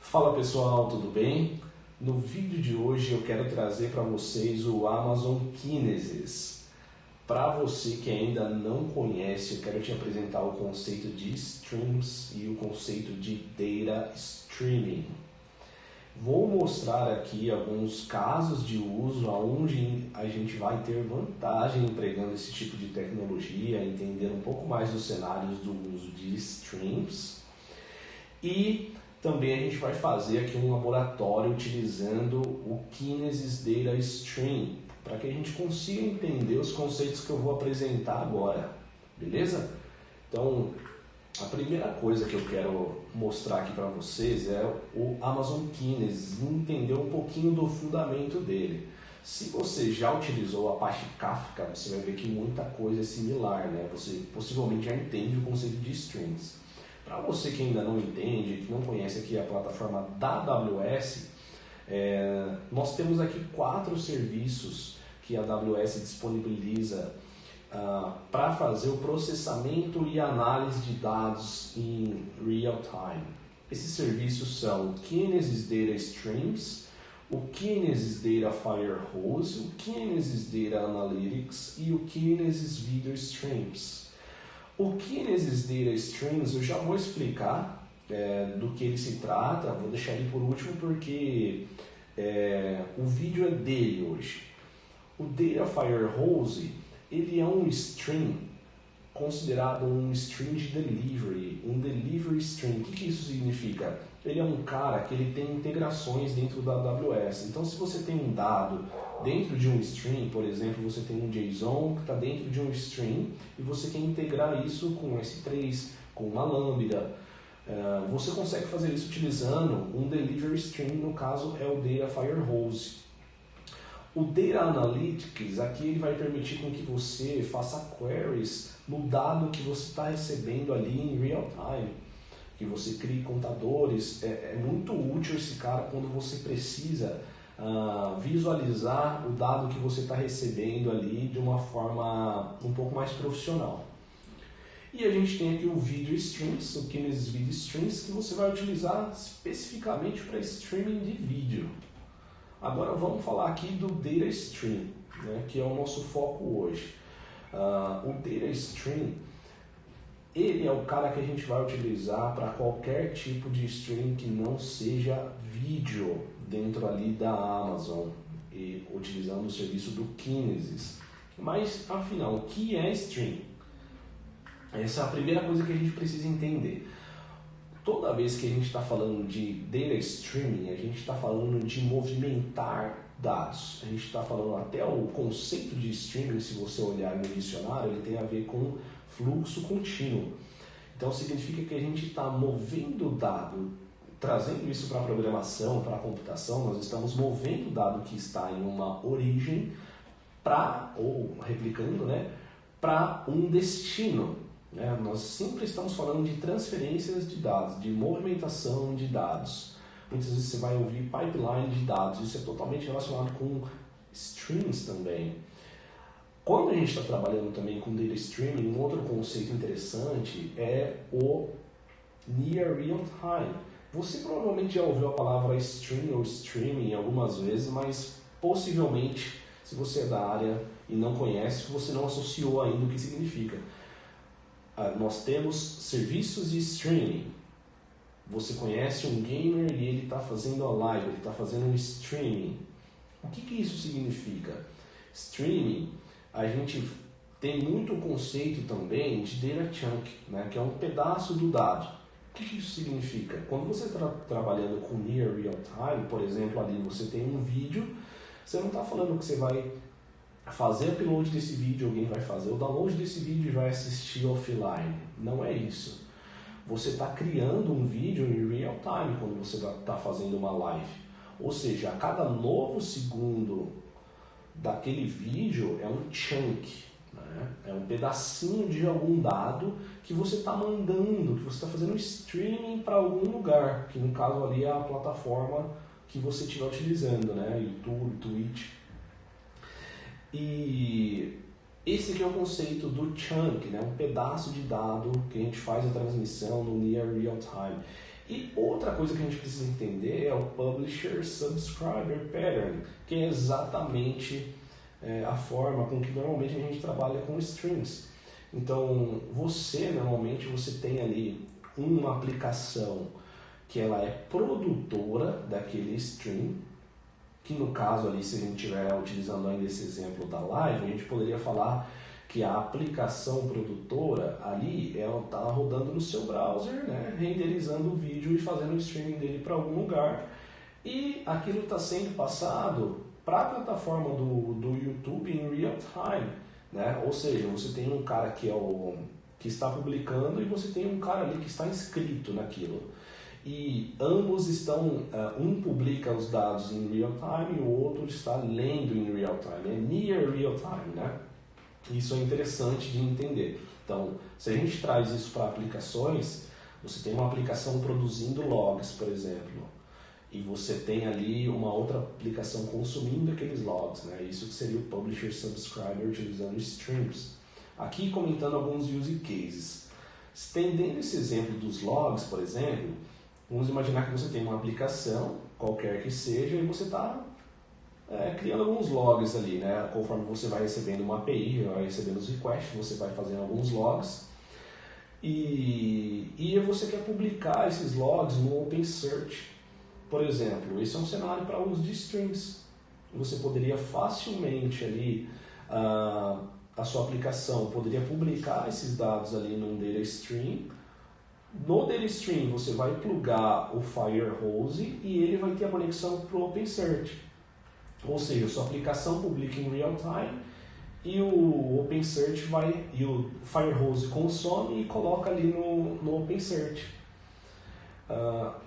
Fala pessoal, tudo bem? No vídeo de hoje eu quero trazer para vocês o Amazon Kinesis. Para você que ainda não conhece, eu quero te apresentar o conceito de streams e o conceito de data streaming. Vou mostrar aqui alguns casos de uso onde a gente vai ter vantagem empregando esse tipo de tecnologia, entender um pouco mais dos cenários do uso de streams. E também a gente vai fazer aqui um laboratório utilizando o Kinesis Data Stream, para que a gente consiga entender os conceitos que eu vou apresentar agora, beleza? Então, a primeira coisa que eu quero mostrar aqui para vocês é o Amazon Kinesis, entender um pouquinho do fundamento dele. Se você já utilizou a parte Kafka, você vai ver que muita coisa é similar, né? Você possivelmente já entende o conceito de streams. Para você que ainda não entende, que não conhece aqui a plataforma da AWS, nós temos aqui 4 serviços que a AWS disponibiliza para fazer o processamento e análise de dados em real time. Esses serviços são o Kinesis Data Streams, o Kinesis Data Firehose, o Kinesis Data Analytics e o Kinesis Video Streams. O Kinesis Data Streams eu já vou explicar do que ele se trata, vou deixar ele por último porque o vídeo é dele hoje. O Data Firehose, ele é um stream considerado um stream de delivery, um delivery stream. O que isso significa? Ele é um cara que ele tem integrações dentro da AWS. Então, se você tem um dado dentro de um stream, por exemplo, você tem um JSON que está dentro de um stream e você quer integrar isso com S3, com uma Lambda, você consegue fazer isso utilizando um delivery stream, no caso é o Data Firehose. O Data Analytics, aqui ele vai permitir com que você faça queries no dado que você está recebendo ali em real time, que você crie contadores. É muito útil esse cara quando você precisa visualizar o dado que você está recebendo ali de uma forma um pouco mais profissional. E a gente tem aqui o Video Streams, o Kinesis Video Streams, que você vai utilizar especificamente para streaming de vídeo. Agora vamos falar aqui do Data Stream, né, que é o nosso foco hoje. O Data Stream, ele é o cara que a gente vai utilizar para qualquer tipo de stream que não seja vídeo dentro ali da Amazon, e utilizando o serviço do Kinesis. Mas, afinal, o que é stream? Essa é a primeira coisa que a gente precisa entender. Toda vez que a gente está falando de data streaming, a gente está falando de movimentar dados. A gente está falando até o conceito de streaming, se você olhar no dicionário, ele tem a ver com fluxo contínuo. Então significa que a gente está movendo dado, trazendo isso para a programação, para a computação, nós estamos movendo o dado que está em uma origem ou replicando, né, para um destino. Nós sempre estamos falando de transferências de dados, de movimentação de dados. Muitas vezes você vai ouvir pipeline de dados, isso é totalmente relacionado com streams também. Quando a gente está trabalhando também com data streaming, um outro conceito interessante é o near real time. Você provavelmente já ouviu a palavra stream ou streaming algumas vezes, mas possivelmente, se você é da área e não conhece, você não associou ainda o que significa. Nós temos serviços de streaming. Você conhece um gamer e ele está fazendo a live, ele está fazendo um streaming. O que isso significa? Streaming, a gente tem muito conceito também de data chunk, né, que é um pedaço do dado. O que isso significa? Quando você está trabalhando com near real time, por exemplo, ali você tem um vídeo, você não está falando que você vai fazer upload desse vídeo, alguém vai fazer o download desse vídeo e vai assistir offline. Não é isso. Você está criando um vídeo em real time quando você está fazendo uma live. Ou seja, a cada novo segundo daquele vídeo é um chunk, né? É um pedacinho de algum dado que você está mandando, que você está fazendo streaming para algum lugar, que no caso ali é a plataforma que você estiver utilizando, né? YouTube, Twitch. E esse aqui é o conceito do chunk, né? Um pedaço de dado que a gente faz a transmissão no near real time. E outra coisa que a gente precisa entender é o Publisher Subscriber Pattern, que é exatamente a forma com que normalmente a gente trabalha com streams. Então, normalmente você tem ali uma aplicação que ela é produtora daquele stream, que no caso ali, se a gente estiver utilizando ainda esse exemplo da live, a gente poderia falar que a aplicação produtora ali, ela está rodando no seu browser, né, renderizando o vídeo e fazendo o streaming dele para algum lugar, e aquilo está sendo passado para a plataforma do YouTube em real time, né? Ou seja, você tem um cara que está publicando e você tem um cara ali que está inscrito naquilo. E ambos estão, um publica os dados em real time e o outro está lendo em real time, é near real time, né? Isso é interessante de entender. Então, se a gente traz isso para aplicações, você tem uma aplicação produzindo logs, por exemplo, e você tem ali uma outra aplicação consumindo aqueles logs, né? Isso que seria o Publisher Subscriber utilizando streams. Aqui comentando alguns use cases. Estendendo esse exemplo dos logs, por exemplo, vamos imaginar que você tem uma aplicação, qualquer que seja, e você está criando alguns logs ali, né? Conforme você vai recebendo uma API, vai recebendo os requests, você vai fazendo alguns logs e você quer publicar esses logs no OpenSearch. Por exemplo, esse é um cenário para uso de streams. Você poderia facilmente ali, a sua aplicação poderia publicar esses dados ali num data stream. No data stream você vai plugar o Firehose e ele vai ter a conexão para o OpenSearch. Ou seja, a sua aplicação publica em real time e o OpenSearch e o Firehose consome e coloca ali no OpenSearch.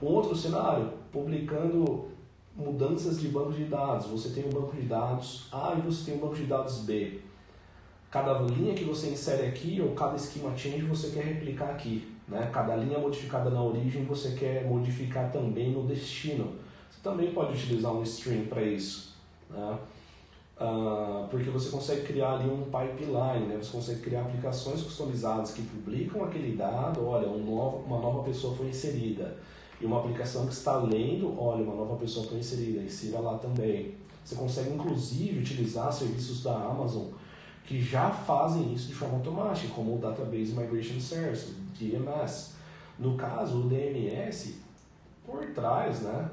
Um outro cenário, publicando mudanças de banco de dados. Você tem um banco de dados A e você tem um banco de dados B. Cada linha que você insere aqui ou cada schema change você quer replicar aqui, né? Cada linha modificada na origem você quer modificar também no destino. Você também pode utilizar um stream para isso, né? Porque você consegue criar ali um pipeline, né? Você consegue criar aplicações customizadas que publicam aquele dado, olha, uma nova pessoa foi inserida, e uma aplicação que está lendo, olha, uma nova pessoa foi inserida, insira lá também. Você consegue inclusive utilizar serviços da Amazon que já fazem isso de forma automática, como o Database Migration Service, o DMS. No caso, o DMS, por trás, né?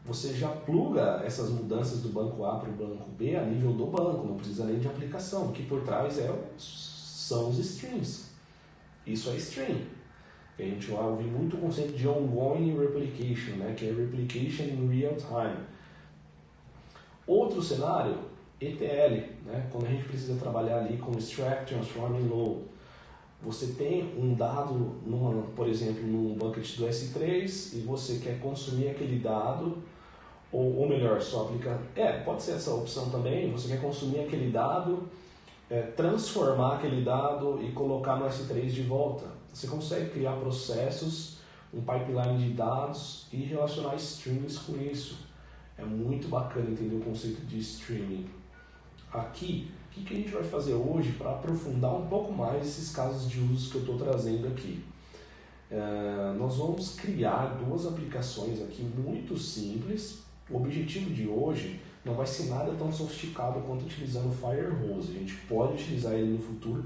Você já pluga essas mudanças do banco A para o banco B a nível do banco, não precisa nem de aplicação. O que por trás são os streams. Isso é stream. A gente vai ouvir muito o conceito de ongoing replication, né? Que é replication in real time. Outro cenário, ETL, né? Quando a gente precisa trabalhar ali com extract, transform e load. Você tem um dado, por exemplo, num bucket do S3 e você quer consumir aquele dado, ou melhor, só aplicar. Pode ser essa opção também. Você quer consumir aquele dado, transformar aquele dado e colocar no S3 de volta. Você consegue criar processos, um pipeline de dados e relacionar streams com isso. É muito bacana entender o conceito de streaming. Aqui, o que a gente vai fazer hoje para aprofundar um pouco mais esses casos de uso que eu estou trazendo aqui? Nós vamos criar duas aplicações aqui muito simples. O objetivo de hoje não vai ser nada tão sofisticado quanto utilizando o Firehose. A gente pode utilizar ele no futuro.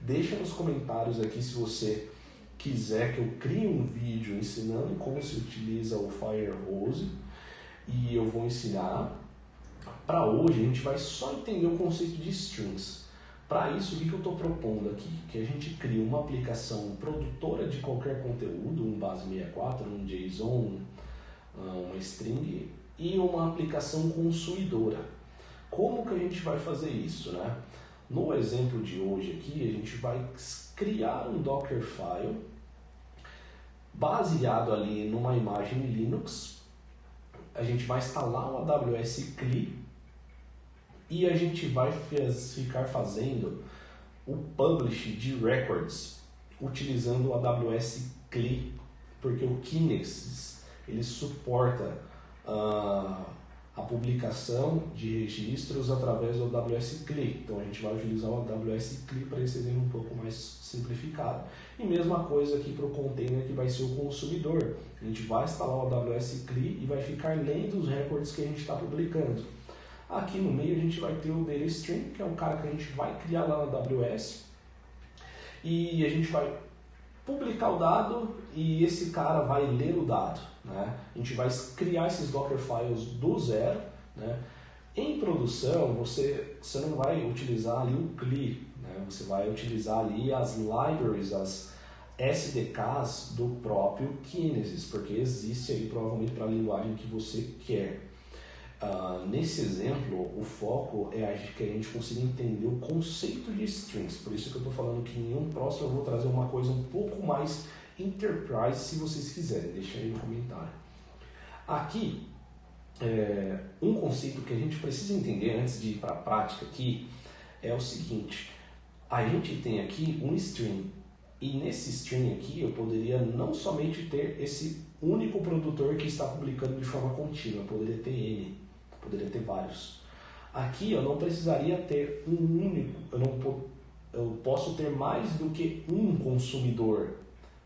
Deixa nos comentários aqui se você quiser que eu crie um vídeo ensinando como se utiliza o Firehose. E eu vou ensinar. Para hoje a gente vai só entender o conceito de strings. Para isso, o que eu estou propondo aqui? Que a gente crie uma aplicação produtora de qualquer conteúdo, um base64, um JSON, uma string, e uma aplicação consumidora. Como que a gente vai fazer isso, né? No exemplo de hoje aqui, a gente vai criar um Dockerfile baseado ali numa imagem Linux. A gente vai instalar um AWS CLI e a gente vai ficar fazendo o publish de records utilizando o AWS CLI, porque o Kinesis ele suporta a publicação de registros através do AWS CLI. Então a gente vai utilizar o AWS CLI para esse exemplo um pouco mais simplificado. E mesma coisa aqui para o container que vai ser o consumidor. A gente vai instalar o AWS CLI e vai ficar lendo os recordes que a gente está publicando. Aqui no meio a gente vai ter o Data Stream, que é um cara que a gente vai criar lá na AWS. E a gente vai publicar o dado e esse cara vai ler o dado, né? A gente vai criar esses Docker Files do zero, né? Em produção, você não vai utilizar ali o CLI, né? Você vai utilizar ali as libraries, as SDKs do próprio Kinesis, porque existe aí provavelmente para a linguagem que você quer. Nesse exemplo, o foco é que a gente consiga entender o conceito de strings. Por isso que eu estou falando que em um próximo eu vou trazer uma coisa um pouco mais enterprise, se vocês quiserem. Deixa aí no comentário. Aqui, um conceito que a gente precisa entender antes de ir para a prática aqui é o seguinte. A gente tem aqui um string. E nesse string aqui eu poderia não somente ter esse único produtor que está publicando de forma contínua. Eu poderia ter N. Poderia ter vários. Aqui eu não precisaria ter um único, eu posso ter mais do que um consumidor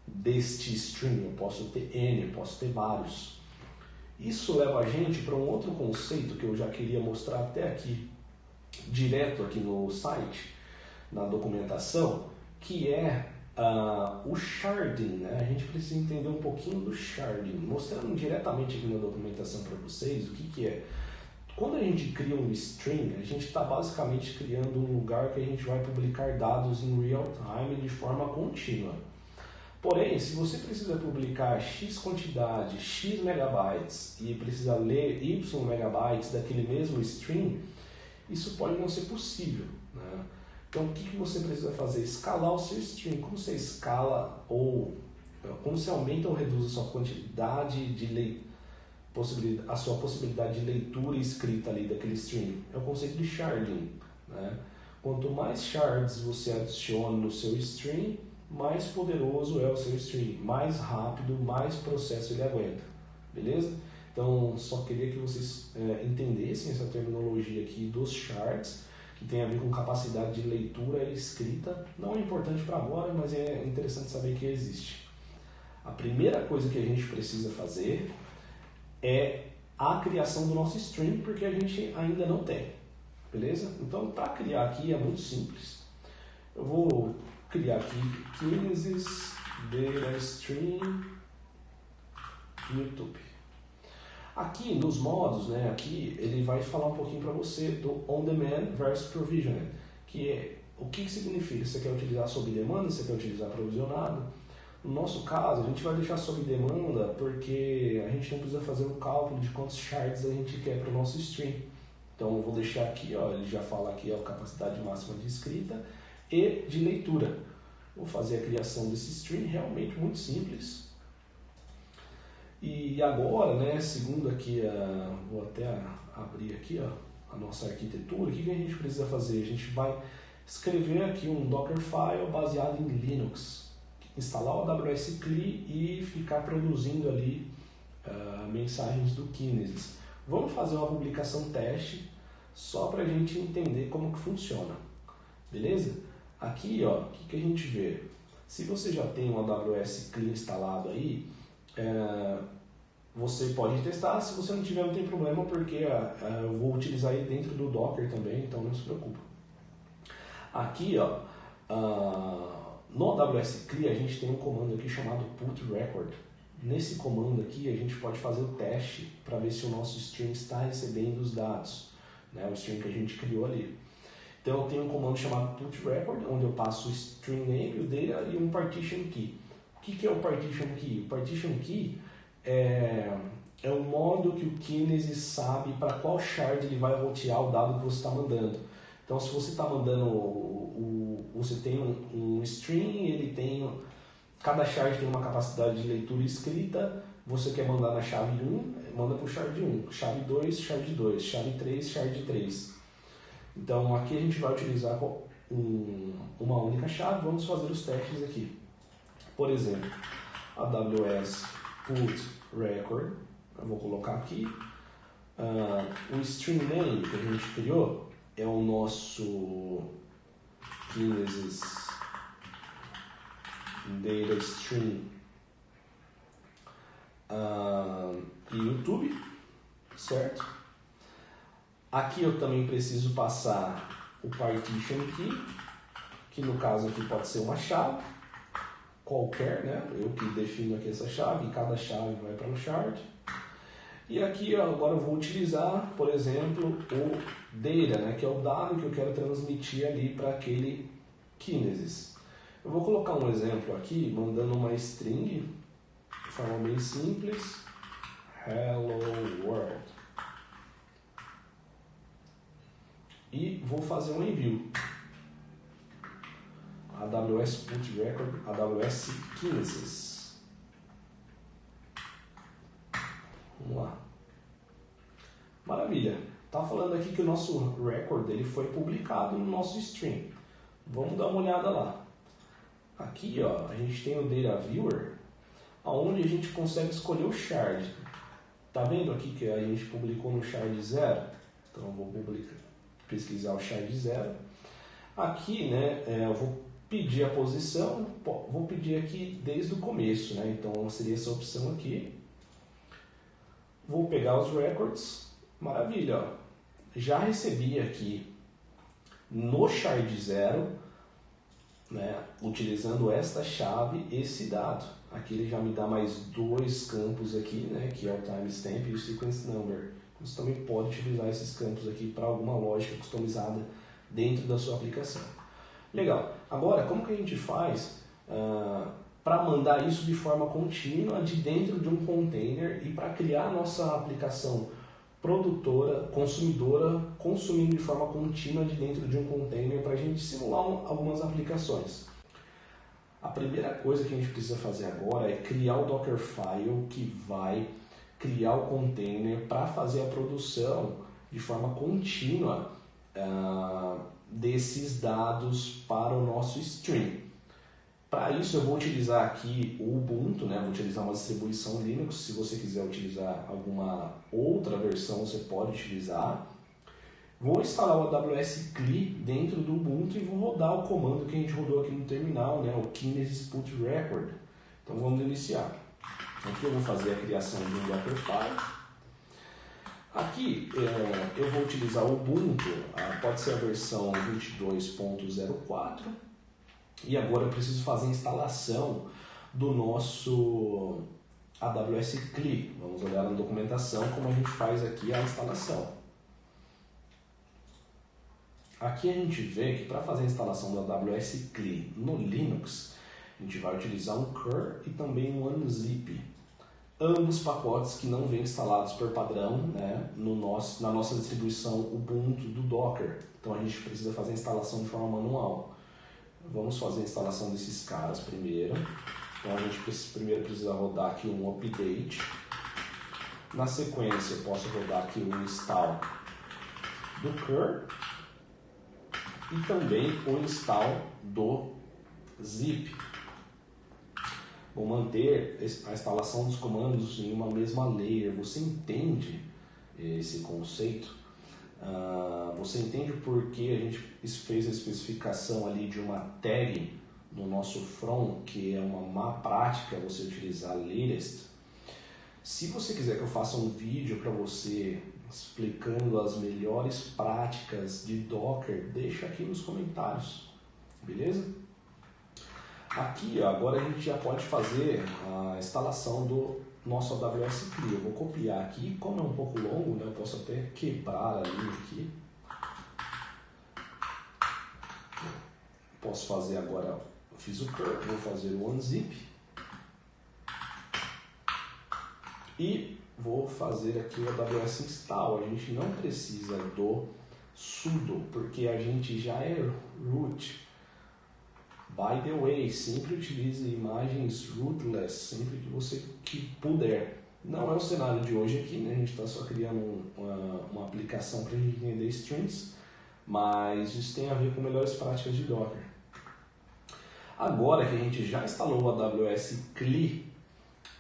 deste string, eu posso ter N, eu posso ter vários. Isso leva a gente para um outro conceito que eu já queria mostrar até aqui, direto aqui no site, na documentação, que é o sharding, né? A gente precisa entender um pouquinho do sharding, mostrando diretamente aqui na documentação para vocês o que é. Quando a gente cria um string, a gente está basicamente criando um lugar que a gente vai publicar dados em real time de forma contínua. Porém, se você precisa publicar X quantidade, X megabytes e precisa ler Y megabytes daquele mesmo string, isso pode não ser possível, né? Então, o que você precisa fazer? Escalar o seu string. Como você escala ou como você aumenta ou reduz a sua quantidade de leitura, a sua possibilidade de leitura e escrita ali daquele string? É o conceito de sharding, né? Quanto mais shards você adiciona no seu string, mais poderoso é o seu string, mais rápido, mais processo ele aguenta, beleza? Então, só queria que vocês entendessem essa terminologia aqui dos shards, que tem a ver com capacidade de leitura e escrita. Não é importante para agora, mas é interessante saber que existe. A primeira coisa que a gente precisa fazer é a criação do nosso string, porque a gente ainda não tem, beleza? Então, para criar aqui é muito simples. Eu vou criar aqui Kinesis Data Stream YouTube. Aqui nos modos, né, aqui ele vai falar um pouquinho para você do On Demand versus Provisioned, que é o que significa. Você quer utilizar sob demanda, você quer utilizar provisionado? No nosso caso, a gente vai deixar sob demanda porque a gente não precisa fazer um cálculo de quantos shards a gente quer para o nosso string. Então eu vou deixar aqui, ó, ele já fala aqui a capacidade máxima de escrita e de leitura. Vou fazer a criação desse string, realmente muito simples. E agora, né, segundo aqui, vou até abrir aqui, ó, a nossa arquitetura, o que a gente precisa fazer? A gente vai escrever aqui um Dockerfile baseado em Linux, instalar o AWS CLI e ficar produzindo ali mensagens do Kinesis. Vamos fazer uma publicação teste só para a gente entender como que funciona, beleza? Aqui, ó, o que a gente vê? Se você já tem um AWS CLI instalado aí, você pode testar. Se você não tiver, não tem problema, porque eu vou utilizar aí dentro do Docker também, então não se preocupa. Aqui, ó, no AWS CLI a gente tem um comando aqui chamado put record. Nesse comando aqui a gente pode fazer o teste para ver se o nosso string está recebendo os dados, né, o string que a gente criou ali. Então eu tenho um comando chamado put record, onde eu passo o string name, o data e um partition key. O que é o partition key? O partition key é um modo que o Kinesis sabe para qual shard ele vai rotear o dado que você está mandando. Então, se você está mandando, você tem um string, ele tem, cada shard tem uma capacidade de leitura e escrita, você quer mandar na chave 1, manda para o shard 1, chave 2, shard 2, chave 3, shard 3. Então, aqui a gente vai utilizar uma única chave, vamos fazer os testes aqui. Por exemplo, AWS put record, eu vou colocar aqui, O string name que a gente criou é o nosso Kinesis data string e YouTube, certo? Aqui eu também preciso passar o partition key, que no caso aqui pode ser uma chave qualquer, né? Eu que defino aqui essa chave, e cada chave vai para o shard. E aqui ó, agora eu vou utilizar, por exemplo, o data, né? Que é o dado que eu quero transmitir ali para aquele Kinesis. Eu vou colocar um exemplo aqui, mandando uma string de forma bem simples, hello world. E vou fazer um envio. AWS Put Record, AWS Kinesis. Vamos lá. Maravilha. Tá falando aqui que o nosso record ele foi publicado no nosso stream. Vamos dar uma olhada lá. Aqui ó, a gente tem o Data Viewer, onde a gente consegue escolher o shard. Tá vendo aqui que a gente publicou no shard 0? Então eu vou pesquisar o shard 0. Aqui, né, eu vou pedir a posição, vou pedir aqui desde o começo, né? Então seria essa opção aqui. Vou pegar os records, maravilha, ó. Já recebi aqui no shard 0, né, utilizando esta chave, esse dado. Aqui ele já me dá mais dois campos aqui, né, que é o timestamp e o sequence number. Você também pode utilizar esses campos aqui para alguma lógica customizada dentro da sua aplicação. Legal. Agora, como que a gente faz para mandar isso de forma contínua de dentro de um container e para criar a nossa aplicação produtora, consumidora, consumindo de forma contínua de dentro de um container para a gente simular algumas aplicações? A primeira coisa que a gente precisa fazer agora é criar o Dockerfile que vai criar o container para fazer a produção de forma contínua desses dados para o nosso stream. Para isso eu vou utilizar aqui o Ubuntu, né? Vou utilizar uma distribuição Linux. Se você quiser utilizar alguma outra versão, você pode utilizar. Vou instalar o AWS CLI dentro do Ubuntu e vou rodar o comando que a gente rodou aqui no terminal, né? O Kinesis Put Record. Então vamos iniciar. Aqui eu vou fazer a criação de um Dockerfile. Aqui eu vou utilizar o Ubuntu, pode ser a versão 22.04. E agora eu preciso fazer a instalação do nosso AWS CLI. Vamos olhar na documentação como a gente faz aqui a instalação. Aqui a gente vê que para fazer a instalação do AWS CLI no Linux, a gente vai utilizar um curl e também um unzip. Ambos pacotes que não vêm instalados por padrão, né, na nossa distribuição Ubuntu do Docker. Então a gente precisa fazer a instalação de forma manual. Vamos fazer a instalação desses caras primeiro. Então a gente primeiro precisa rodar aqui um update. Na sequência eu posso rodar aqui um install do curl e também o install do zip. Vou manter a instalação dos comandos em uma mesma layer. Você entende esse conceito? Você entende por que a gente fez a especificação ali de uma tag no nosso from, que é uma má prática você utilizar latest? Se você quiser que eu faça um vídeo para você explicando as melhores práticas de Docker, deixa aqui nos comentários, beleza? Aqui agora a gente já pode fazer a instalação do nosso AWS CLI. Eu vou copiar aqui, como é um pouco longo, né, eu posso até quebrar a linha aqui. Posso fazer agora, eu fiz o curl, vou fazer o unzip. E vou fazer aqui o AWS install. A gente não precisa do sudo, porque a gente já é root. By the way, sempre utilize imagens rootless, sempre que você puder. Não é o cenário de hoje aqui, né? A gente está só criando uma aplicação para a gente entender strings, mas isso tem a ver com melhores práticas de Docker. Agora que a gente já instalou o AWS CLI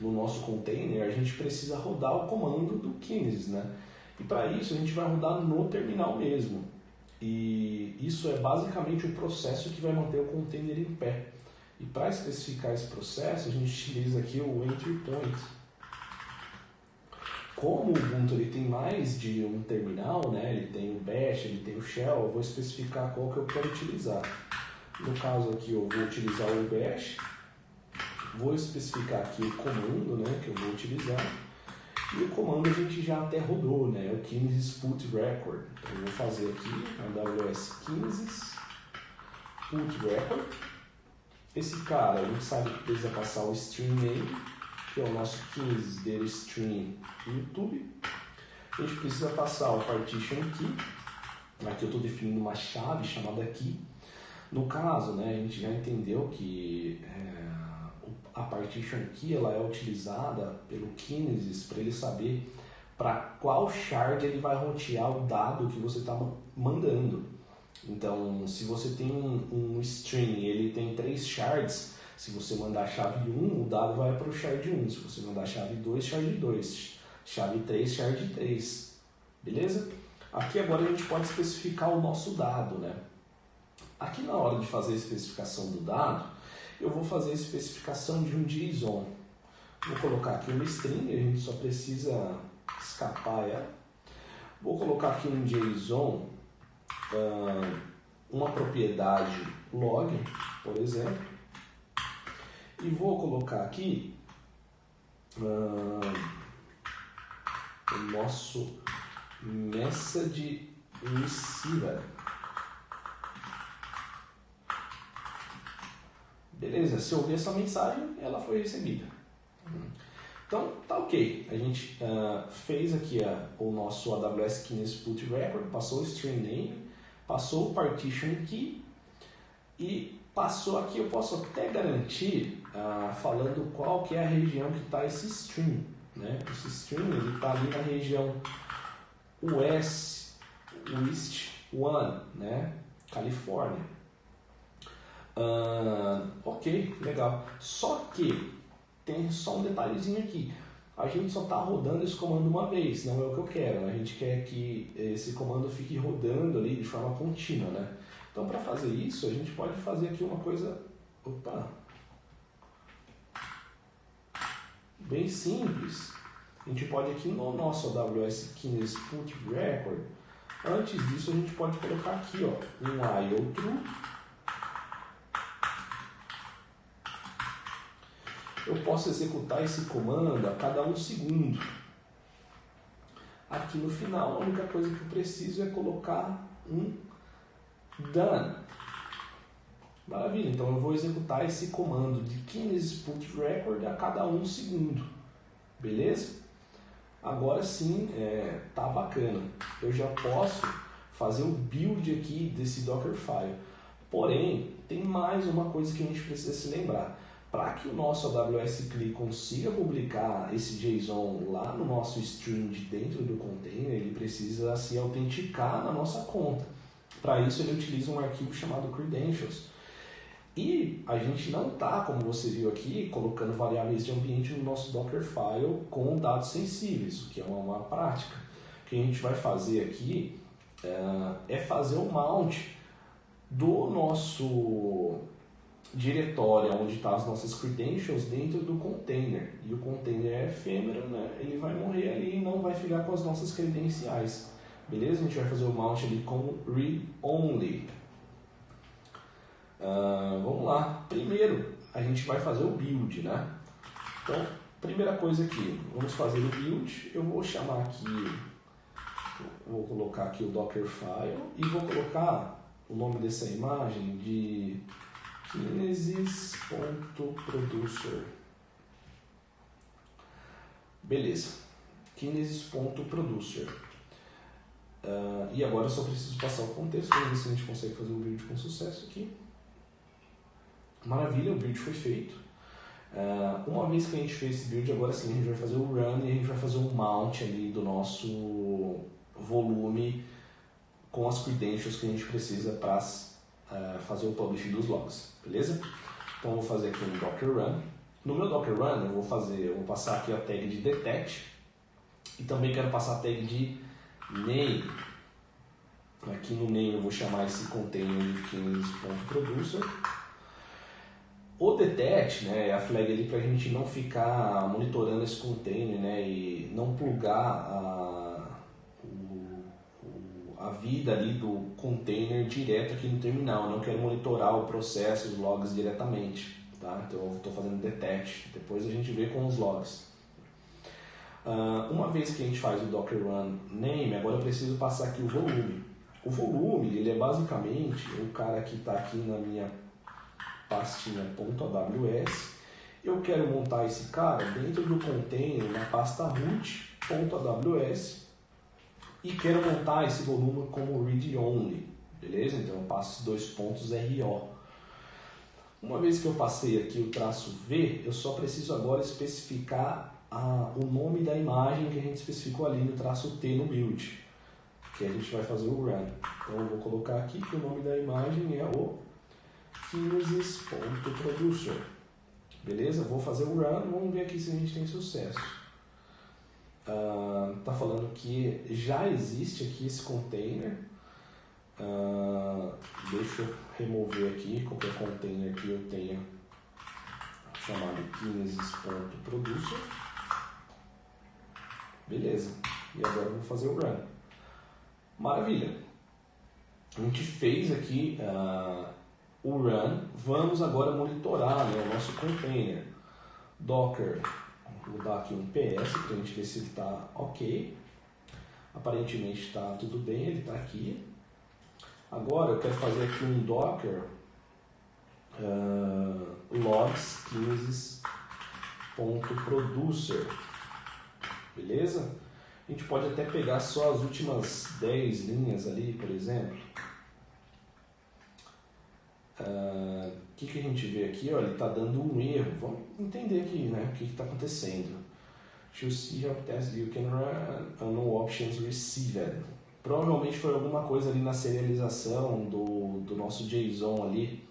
no nosso container, a gente precisa rodar o comando do Kinesis, né? E para isso a gente vai rodar no terminal mesmo. E isso é basicamente o processo que vai manter o container em pé. E para especificar esse processo, a gente utiliza aqui o entry point. Como o Ubuntu ele tem mais de um terminal, né? Ele tem o bash, ele tem o shell, eu vou especificar qual que eu quero utilizar. No caso aqui eu vou utilizar o bash, vou especificar aqui o comando, né, que eu vou utilizar. E o comando a gente já até rodou, né? O Kinesis put record. Então eu vou fazer aqui AWS Kinesis put record. Esse cara, a gente sabe que precisa passar o stream name, que é o nosso Kinesis dele stream YouTube. A gente precisa passar o partition key. Aqui eu estou definindo uma chave chamada key. No caso, né, a gente já entendeu que a partition key ela é utilizada pelo Kinesis para ele saber para qual shard ele vai rotear o dado que você está mandando. Então, se você tem um string, ele tem 3 shards, se você mandar a chave 1, o dado vai para o shard 1. Se você mandar a chave 2, shard 2. Chave 3, shard 3. Beleza? Aqui agora a gente pode especificar o nosso dado, né? Aqui na hora de fazer a especificação do dado, eu vou fazer a especificação de um JSON. Vou colocar aqui uma string, a gente só precisa escapar ela. Vou colocar aqui um JSON, uma propriedade log, por exemplo. E vou colocar aqui o nosso message receiver. Beleza, se eu ver essa mensagem, ela foi recebida. Então, tá ok. A gente fez aqui o nosso AWS Kinesis put record, passou o stream name, passou o partition key e passou aqui, eu posso até garantir, falando qual que é a região que está esse stream. Né? Esse stream está ali na região West 1, né? Califórnia. Ok, legal. Só que tem só um detalhezinho aqui. A gente só está rodando esse comando uma vez, não é o que eu quero. A gente quer que esse comando fique rodando ali de forma contínua, né? Então, para fazer isso, a gente pode fazer aqui uma coisa bem simples. A gente pode aqui no nosso AWS Kinesis put record, antes disso a gente pode colocar aqui um while true. Eu posso executar esse comando a cada 1 segundo. Aqui no final, a única coisa que eu preciso é colocar um done. Maravilha, então eu vou executar esse comando de Kinesis put record a cada 1 segundo. Beleza? Agora sim, tá bacana. Eu já posso fazer o build aqui desse Dockerfile. Porém, tem mais uma coisa que a gente precisa se lembrar. Para que o nosso AWS CLI consiga publicar esse JSON lá no nosso stream de dentro do container, ele precisa se autenticar na nossa conta. Para isso ele utiliza um arquivo chamado credentials. E a gente não está, como você viu aqui, colocando variáveis de ambiente no nosso Dockerfile com dados sensíveis, o que é uma prática. O que a gente vai fazer aqui é fazer o mount do nosso diretório onde estão as nossas credentials dentro do container. E o container é efêmero, né? Ele vai morrer ali e não vai ficar com as nossas credenciais. Beleza? A gente vai fazer o mount ali como read-only. Vamos lá. Primeiro, a gente vai fazer o build, né? Então, primeira coisa aqui, vamos fazer o build. Eu vou chamar aqui, vou colocar aqui o Dockerfile e vou colocar o nome dessa imagem de Kinesis.producer. Beleza. Kinesis.producer. E agora eu só preciso passar o contexto. Vamos ver se a gente consegue fazer o build com sucesso aqui. Maravilha, o build foi feito. Uma vez que a gente fez esse build, agora sim a gente vai fazer o run e a gente vai fazer um mount ali do nosso volume com as credentials que a gente precisa para fazer o publish dos logs, beleza? Então eu vou fazer aqui um Docker Run. No meu Docker Run eu vou passar aqui a tag de detect e também quero passar a tag de name. Aqui no name eu vou chamar esse container de Kinesis.producer. O detect, né, é a flag ali para a gente não ficar monitorando esse container, né, e não plugar a vida ali do container direto aqui no terminal. Eu não quero monitorar o processo, os logs diretamente, tá? Então eu estou fazendo detect, depois a gente vê com os logs. Uma vez que a gente faz o docker run name, agora eu preciso passar aqui o volume. O volume, ele é basicamente o cara que está aqui na minha pastinha .aws. Eu quero montar esse cara dentro do container na pasta root.aws e quero montar esse volume como read-only, beleza? Então eu passo esses dois pontos RO. Uma vez que eu passei aqui o traço V, eu só preciso agora especificar o nome da imagem que a gente especificou ali no traço T no build, que a gente vai fazer o run. Então eu vou colocar aqui que o nome da imagem é o Kinesis.producer. Beleza? Vou fazer o run, vamos ver aqui se a gente tem sucesso. Tá falando que já existe aqui esse container. Deixa eu remover aqui qualquer container que eu tenha chamado Kinesis.producer. Beleza. E agora eu vou fazer o run. Maravilha. A gente fez aqui o run. Vamos agora monitorar, né, o nosso container. Docker. Vou dar aqui um PS para a gente ver se ele está ok. Aparentemente está tudo bem, ele está aqui. Agora eu quero fazer aqui um Docker logs Kinesis.producer. Beleza? A gente pode até pegar só as últimas 10 linhas ali, por exemplo. O que a gente vê aqui? Olha, ele está dando um erro. Vamos entender aqui, né, o que está acontecendo. To see how test you can run no options received. Provavelmente foi alguma coisa ali na serialização do nosso JSON ali.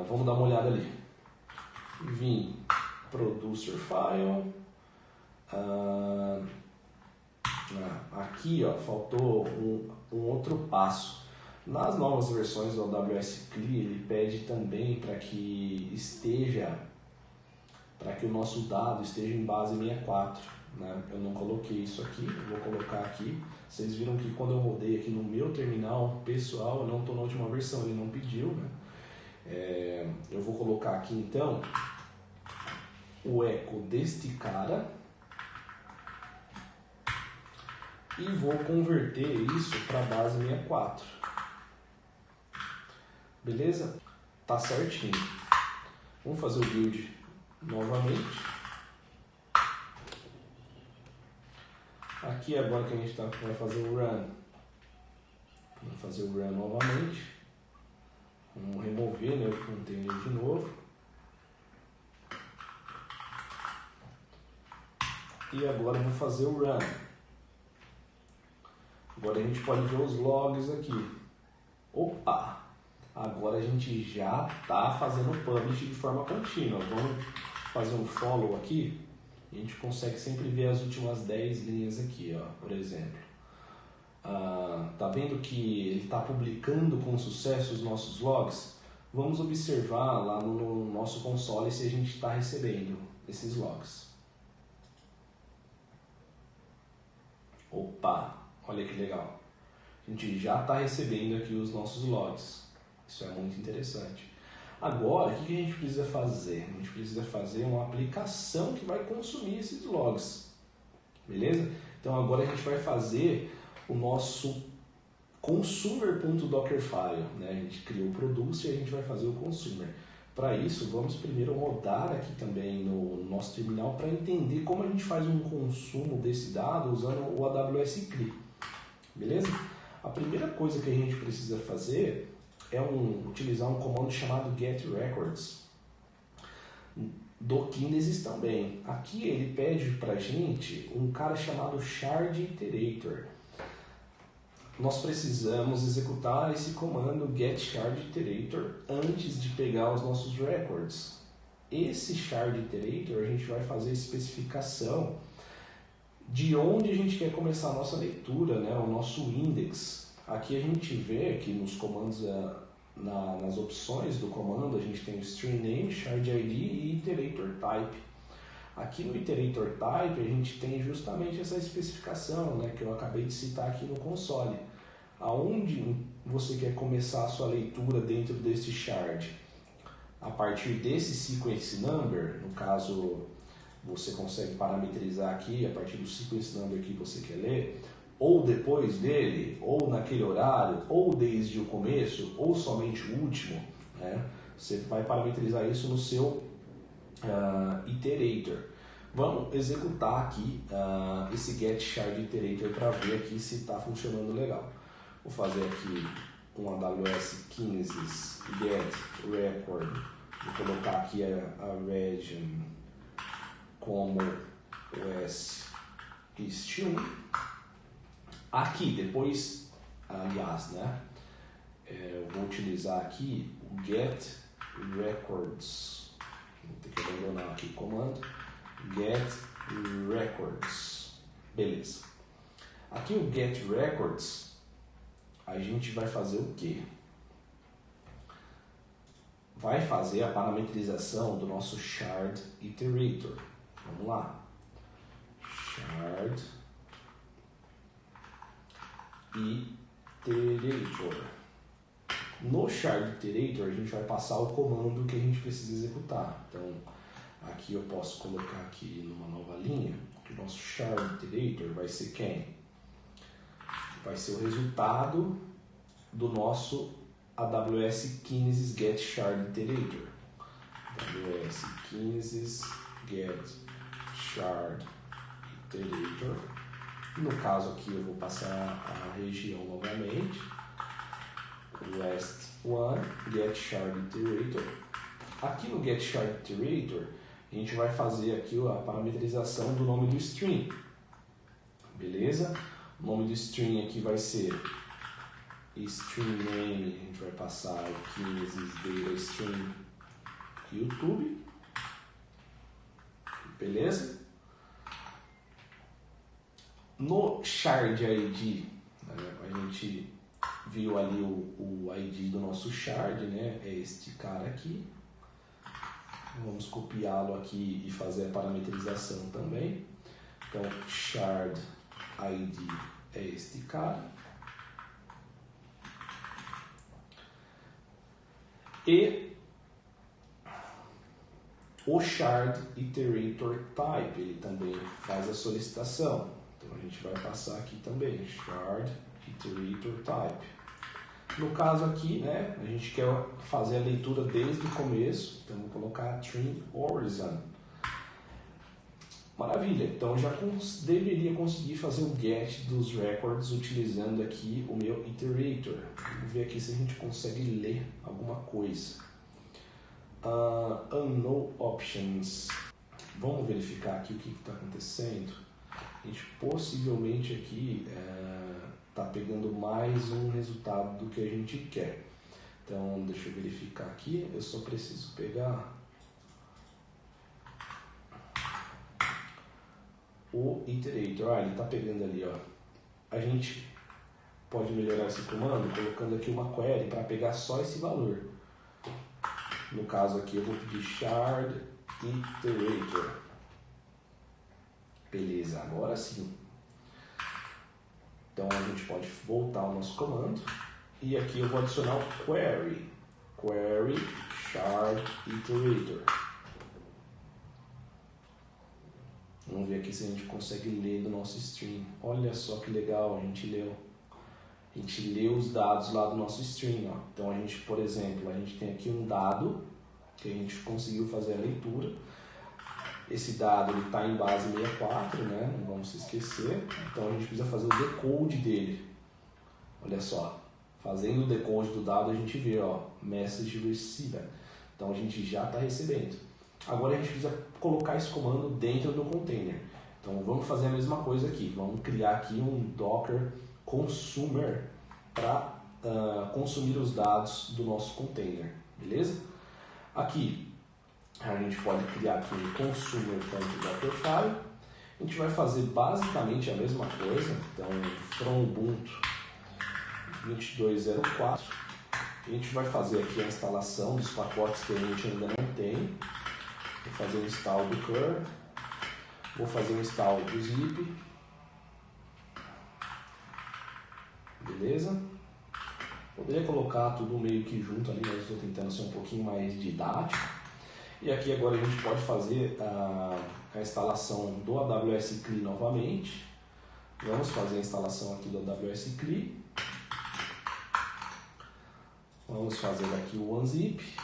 Vamos dar uma olhada ali. Vim producer file. Aqui ó, faltou um outro passo. Nas novas versões do AWS CLI, ele pede também para que o nosso dado esteja em base 64. Né? Eu não coloquei isso aqui, eu vou colocar aqui. Vocês viram que quando eu rodei aqui no meu terminal pessoal, eu não estou na última versão, ele não pediu. Né? Eu vou colocar aqui então o eco deste cara e vou converter isso para a base 64. Beleza? Tá certinho. Vamos fazer o build novamente. Aqui agora que a gente vai fazer o run. Vamos fazer o run novamente. Vamos remover, né, o container de novo. E agora eu vou fazer o run. Agora a gente pode ver os logs aqui. Opa! Agora a gente já está fazendo o publish de forma contínua. Vamos fazer um follow aqui. A gente consegue sempre ver as últimas 10 linhas aqui, ó, por exemplo. Tá vendo que ele está publicando com sucesso os nossos logs? Vamos observar lá no nosso console se a gente está recebendo esses logs. Opa, olha que legal. A gente já está recebendo aqui os nossos logs. Isso é muito interessante. Agora, o que a gente precisa fazer? A gente precisa fazer uma aplicação que vai consumir esses logs. Beleza? Então agora a gente vai fazer o nosso consumer.dockerfile. Né? A gente criou o producer e a gente vai fazer o consumer. Para isso, vamos primeiro rodar aqui também no nosso terminal para entender como a gente faz um consumo desse dado usando o AWS CLI. Beleza? A primeira coisa que a gente precisa fazer é utilizar um comando chamado getRecords do Kinesis também. Aqui ele pede para a gente um cara chamado shard iterator. Nós precisamos executar esse comando getShardIterator antes de pegar os nossos records. Esse shard iterator a gente vai fazer especificação de onde a gente quer começar a nossa leitura, né? O nosso index. Aqui a gente vê que nos comandos, nas opções do comando, a gente tem o string name, shard ID e iterator type. Aqui no iterator type a gente tem justamente essa especificação, né, que eu acabei de citar aqui no console. Aonde você quer começar a sua leitura dentro desse shard? A partir desse sequence number, no caso você consegue parametrizar aqui a partir do sequence number que você quer ler, ou depois dele, ou naquele horário, ou desde o começo, ou somente o último, né? Você vai parametrizar isso no seu iterator. Vamos executar aqui esse get shard iterator para ver aqui se está funcionando legal. Vou fazer aqui um AWS Kinesis get record. Vou colocar aqui a region como West East 1. Aqui, depois, aliás, né? Eu vou utilizar aqui o get records. Vou ter que abandonar aqui o comando. Get records. Beleza. Aqui o get records, a gente vai fazer o quê? Vai fazer a parametrização do nosso shard iterator. Vamos lá. Shard iterator. No shard iterator a gente vai passar o comando que a gente precisa executar. Então aqui eu posso colocar aqui numa nova linha que o nosso shard iterator vai ser quem? Vai ser o resultado do nosso AWS Kinesis get shard iterator. AWS Kinesis get shard iterator. No caso aqui eu vou passar a região novamente. Last one, get shard iterator. Aqui no get shard iterator a gente vai fazer aqui a parametrização do nome do string. Beleza? O nome do string aqui vai ser string name, a gente vai passar o Kinesis data string YouTube. Beleza? No shard ID, a gente viu ali o ID do nosso shard, né? É este cara aqui. Vamos copiá-lo aqui e fazer a parametrização também. Então, shard ID é este cara. E o shard iterator type, ele também faz a solicitação. Então a gente vai passar aqui também, shard iterator type. No caso aqui, né, a gente quer fazer a leitura desde o começo, então vou colocar string horizon. Maravilha, então já deveria conseguir fazer o get dos records utilizando aqui o meu iterator. Vamos ver aqui se a gente consegue ler alguma coisa. Unknown options. Vamos verificar aqui o que está acontecendo. A gente possivelmente aqui está pegando mais um resultado do que a gente quer. Então deixa eu verificar aqui, eu só preciso pegar o iterator. Ele está pegando ali, ó. A gente pode melhorar esse comando colocando aqui uma query para pegar só esse valor. No caso aqui eu vou pedir shard iterator. Beleza, agora sim. Então a gente pode voltar ao nosso comando e aqui eu vou adicionar o query shard iterator. Vamos ver aqui se a gente consegue ler do nosso string. Olha só que legal, a gente leu. A gente leu os dados lá do nosso string. Ó. Então a gente, por exemplo, a gente tem aqui um dado que a gente conseguiu fazer a leitura. Esse dado está em base 64, né? Não vamos se esquecer. Então a gente precisa fazer o decode dele. Olha só, fazendo o decode do dado a gente vê, ó, message received. Então a gente já está recebendo. Agora a gente precisa colocar esse comando dentro do container. Então vamos fazer a mesma coisa aqui. Vamos criar aqui um Docker consumer para consumir os dados do nosso container. Beleza? Aqui a gente pode criar aqui um consumer.dockerfile A gente vai fazer basicamente a mesma coisa. Então, from Ubuntu 22.04. A gente vai fazer aqui a instalação dos pacotes que a gente ainda não tem. Vou fazer o install do curl. Vou fazer o install do zip. Beleza? Poderia colocar tudo meio que junto ali, mas estou tentando ser um pouquinho mais didático. E aqui agora a gente pode fazer a instalação do AWS CLI novamente. Vamos fazer a instalação aqui do AWS CLI. Vamos fazer aqui o OneZip.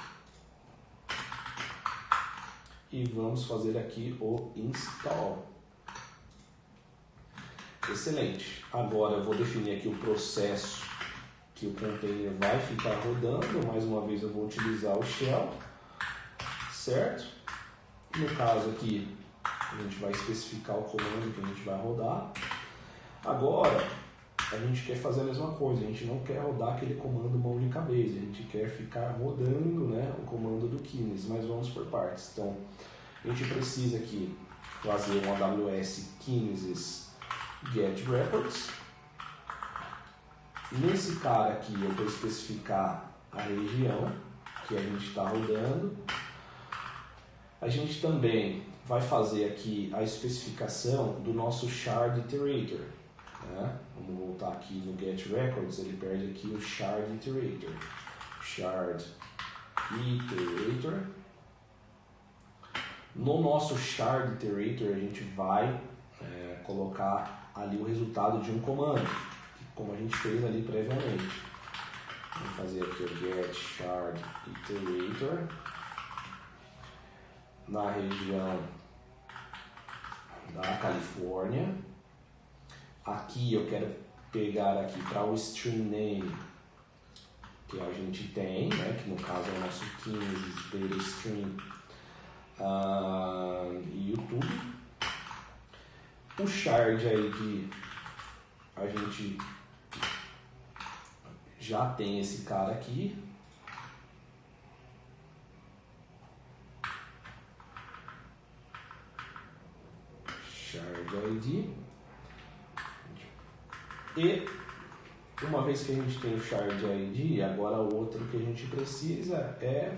E vamos fazer aqui o install. Excelente. Agora eu vou definir aqui o processo que o container vai ficar rodando. Mais uma vez eu vou utilizar o shell, certo? No caso aqui a gente vai especificar o comando que a gente vai rodar. Agora a gente quer fazer a mesma coisa, a gente não quer rodar aquele comando mão de cabeça, a gente quer ficar rodando, né, o comando do Kinesis, mas vamos por partes. Então a gente precisa aqui fazer um AWS Kinesis get records. Nesse cara aqui eu vou especificar a região que a gente está rodando. A gente também vai fazer aqui a especificação do nosso shard iterator, né? Vamos voltar aqui no get records, ele perde aqui o shard iterator. Shard iterator. No nosso shard iterator a gente vai colocar ali o resultado de um comando, como a gente fez ali previamente. Vamos fazer aqui o get shard iterator. Na região da Califórnia. Aqui eu quero pegar aqui para o stream name que a gente tem, né, que no caso é o nosso Kinesis Data Stream YouTube. O shard ID a gente já tem esse cara aqui. Shard ID. E uma vez que a gente tem o Shard ID, agora o outro que a gente precisa é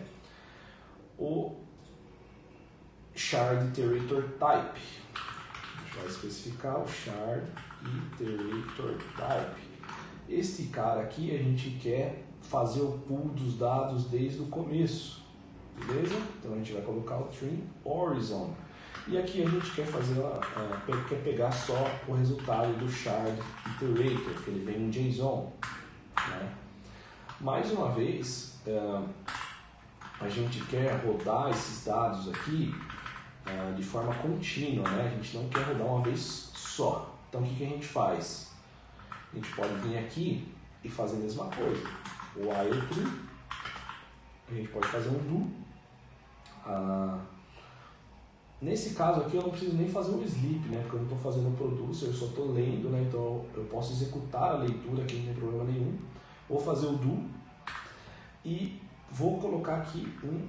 o Shard Iterator Type. A gente vai especificar o Shard Iterator Type. Este cara aqui a gente quer fazer o pull dos dados desde o começo, beleza? Então a gente vai colocar o Trim Horizon. E aqui a gente quer fazer quer pegar só o resultado do Shard Iterator, que ele vem em JSON, né? Mais uma vez, a gente quer rodar esses dados aqui de forma contínua, né? A gente não quer rodar uma vez só. Então o que a gente faz? A gente pode vir aqui e fazer a mesma coisa. O while true, a gente pode fazer um do. Nesse caso aqui eu não preciso nem fazer um sleep, né? Porque eu não estou fazendo o producer, eu só estou lendo, né? Então eu posso executar a leitura aqui, não tem problema nenhum. Vou fazer o do e vou colocar aqui um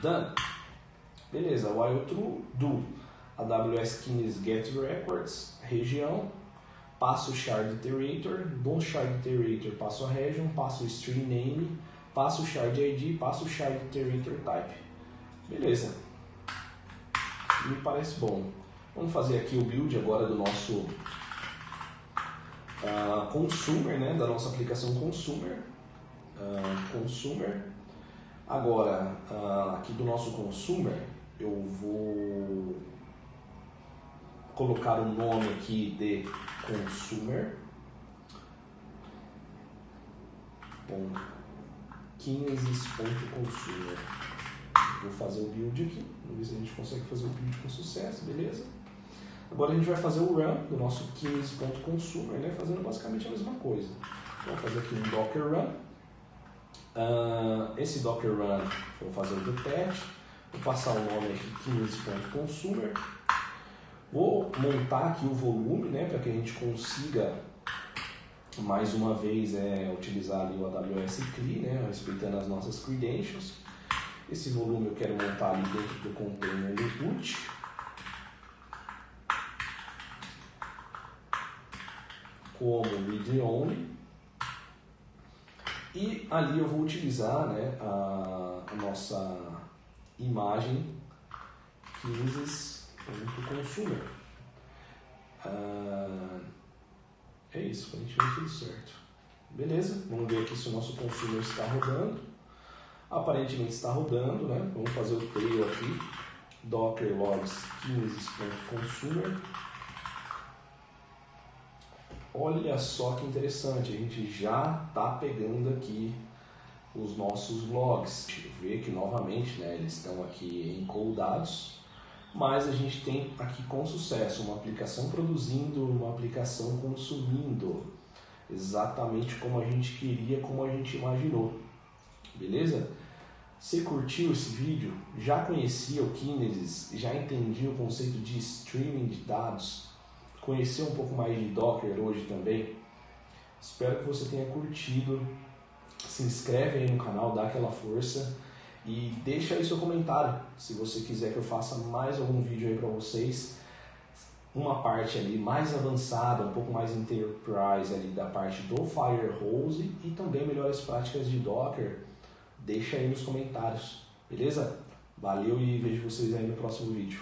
done. Beleza, while true, do AWS Kinesis get records, região, passo o shard iterator, do shard iterator passo a region, passo o stream name, passo o shard ID, passo o shard iterator type. Beleza. Me parece bom. Vamos fazer aqui o build agora do nosso consumer, né? Da nossa aplicação consumer. Agora, aqui do nosso consumer, eu vou colocar o nome aqui de consumer. Kinesis.consumer. Vou fazer o build aqui, vamos ver se a gente consegue fazer o build com sucesso, beleza? Agora a gente vai fazer o run do nosso Kinesis.consumer, né, fazendo basicamente a mesma coisa. Vamos fazer aqui um Docker run. Esse Docker run, vou fazer o teste, vou passar o nome aqui Kinesis.consumer. Vou montar aqui o volume, né, para que a gente consiga mais uma vez utilizar ali o AWS CLI, né, respeitando as nossas credentials. Esse volume eu quero montar ali dentro do container do input. Como read-only. E ali eu vou utilizar, né, a nossa imagem Kinesis.consumer. É isso, aparentemente tudo certo. Beleza, vamos ver aqui se o nosso consumer está rodando. Aparentemente está rodando, né? Vamos fazer o tail aqui, docker logs kinesis.consumer. Olha só que interessante, a gente já está pegando aqui os nossos logs. Vê que novamente, né, eles estão aqui encodados, mas a gente tem aqui com sucesso uma aplicação produzindo, uma aplicação consumindo, exatamente como a gente queria, como a gente imaginou. Beleza? Você curtiu esse vídeo? Já conhecia o Kinesis? Já entendia o conceito de streaming de dados? Conheceu um pouco mais de Docker hoje também? Espero que você tenha curtido. Se inscreve aí no canal, dá aquela força e deixa aí seu comentário se você quiser que eu faça mais algum vídeo aí para vocês, uma parte ali mais avançada, um pouco mais enterprise ali da parte do Firehose e também melhores práticas de Docker. Deixa aí nos comentários, beleza? Valeu e vejo vocês aí no próximo vídeo.